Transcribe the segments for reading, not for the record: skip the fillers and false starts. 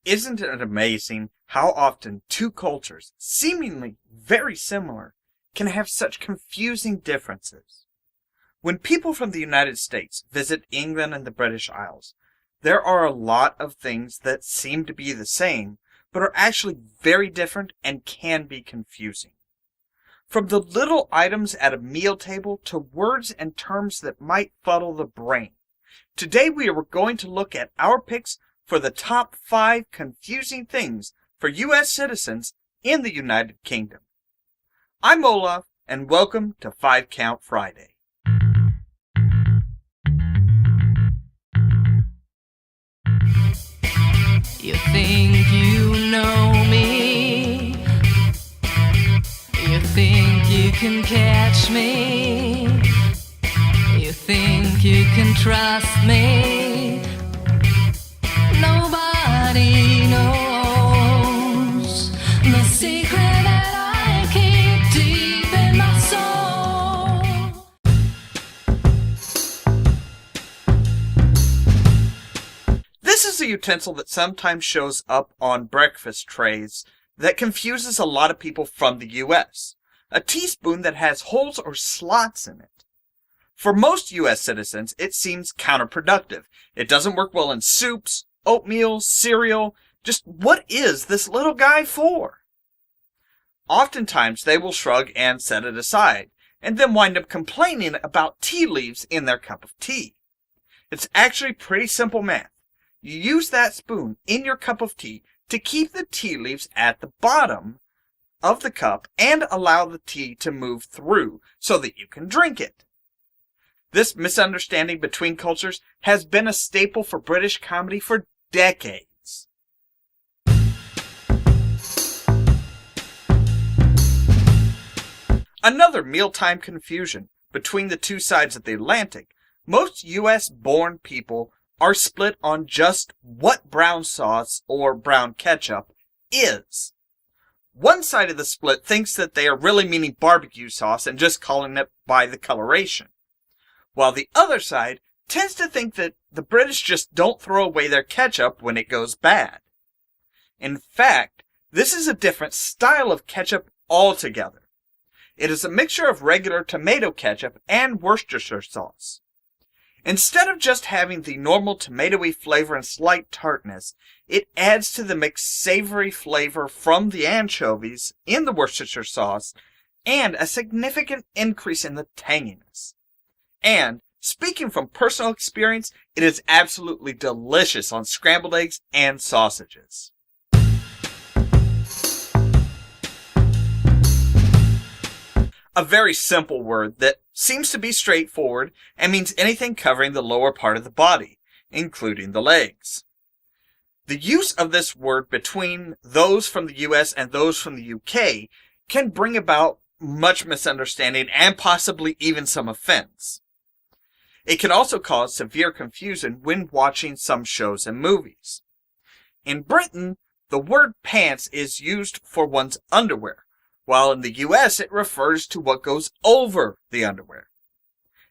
Isn't it amazing how often two cultures, seemingly very similar, can have such confusing differences? When people from the United States visit England and the British Isles, there are a lot of things that seem to be the same, but are actually very different and can be confusing. From the little items at a meal table to words and terms that might fuddle the brain. Today we are going to look at our picks for the top 5 confusing things for U.S. citizens in the United Kingdom. I'm Ollamh, and welcome to 5 Count Friday. You think you know me? You think you can catch me? You think you can trust me? Nobody knows the secret that I keep deep in my soul. This is a utensil that sometimes shows up on breakfast trays that confuses a lot of people from the U.S. A teaspoon that has holes or slots in it. For most U.S. citizens, it seems counterproductive. It doesn't work well in soups, oatmeal, cereal. Just what is this little guy for? Oftentimes, they will shrug and set it aside, and then wind up complaining about tea leaves in their cup of tea. It's actually pretty simple math. You use that spoon in your cup of tea to keep the tea leaves at the bottom of the cup and allow the tea to move through so that you can drink it. This misunderstanding between cultures has been a staple for British comedy for decades. Another mealtime confusion between the two sides of the Atlantic. Most U.S.-born people are split on just what brown sauce or brown ketchup is. One side of the split thinks that they are really meaning barbecue sauce and just calling it by the coloration, while the other side tends to think that the British just don't throw away their ketchup when it goes bad. In fact, this is a different style of ketchup altogether. It is a mixture of regular tomato ketchup and Worcestershire sauce. Instead of just having the normal tomatoey flavor and slight tartness, it adds to the mixed savory flavor from the anchovies in the Worcestershire sauce and a significant increase in the tanginess. And, speaking from personal experience, it is absolutely delicious on scrambled eggs and sausages. A very simple word that seems to be straightforward and means anything covering the lower part of the body, including the legs. The use of this word between those from the US and those from the UK can bring about much misunderstanding and possibly even some offense. It can also cause severe confusion when watching some shows and movies. In Britain, the word pants is used for one's underwear, while in the US it refers to what goes over the underwear.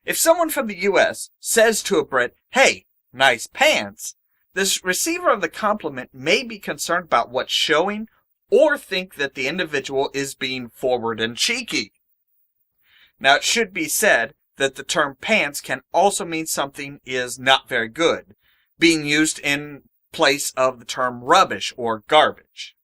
If someone from the US says to a Brit, "Hey, nice pants," the receiver of the compliment may be concerned about what's showing or think that the individual is being forward and cheeky. Now it should be said that the term pants can also mean something is not very good, being used in place of the term rubbish or garbage.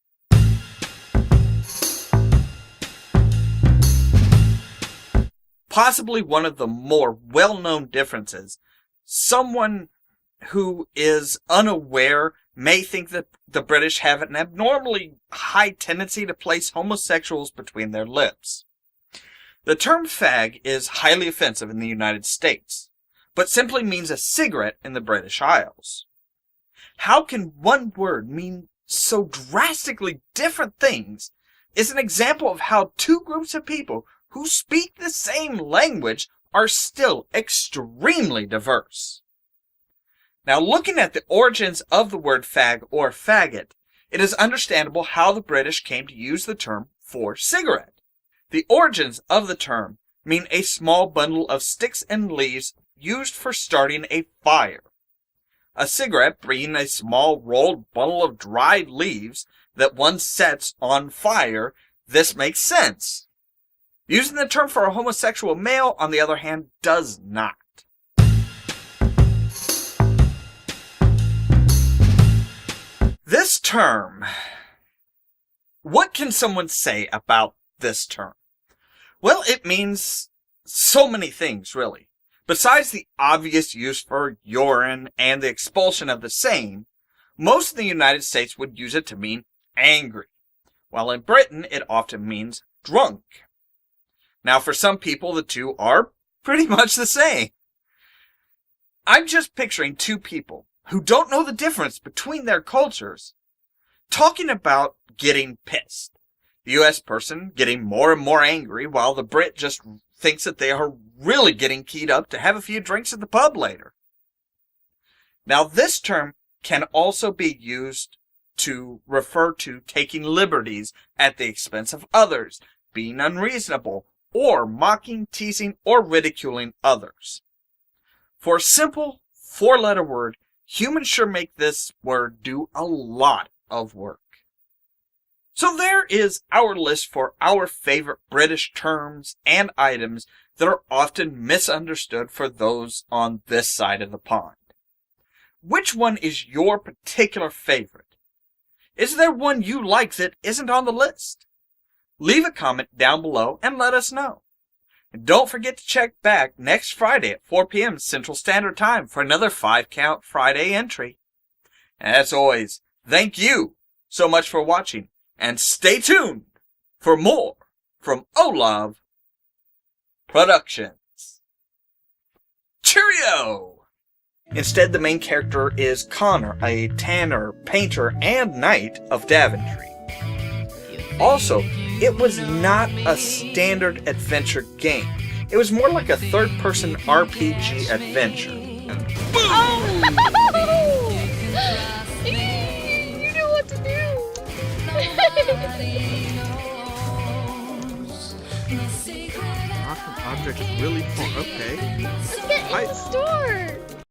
Possibly one of the more well-known differences, someone who is unaware may think that the British have an abnormally high tendency to place homosexuals between their lips. The term fag is highly offensive in the United States, but simply means a cigarette in the British Isles. How can one word mean so drastically different things is an example of how two groups of people who speak the same language are still extremely diverse. Now, looking at the origins of the word fag or faggot, it is understandable how the British came to use the term for cigarette. The origins of the term mean a small bundle of sticks and leaves used for starting a fire. a cigarette being a small rolled bundle of dried leaves that one sets on fire, this makes sense. Using the term for a homosexual male, on the other hand, does not. This term. What can someone say about this term? Well, it means so many things, really. Besides the obvious use for urine and the expulsion of the same, most of the United States would use it to mean angry, while in Britain it often means drunk. Now, for some people, the two are pretty much the same. I'm just picturing two people who don't know the difference between their cultures talking about getting pissed. The US person getting more and more angry, while the Brit just thinks that they are really getting keyed up to have a few drinks at the pub later. Now, this term can also be used to refer to taking liberties at the expense of others, being unreasonable, or mocking, teasing, or ridiculing others. For a simple four-letter word, humans sure make this word do a lot of work. So there is our list for our favorite British terms and items that are often misunderstood for those on this side of the pond. Which one is your particular favorite? Is there one you like that isn't on the list? Leave a comment down below and let us know. And don't forget to check back next Friday at 4 p.m. Central Standard Time for another 5-Count Friday entry. And as always, thank you so much for watching, and stay tuned for more from Ollamh Productions. Cheerio! Instead, the main character is Connor, a tanner, painter, and knight of Daventry. Also, it was not a standard adventure game. It was more like a third-person RPG adventure. Oh! You know what to do! Awesome object is really fun. Okay. Let's get in the store!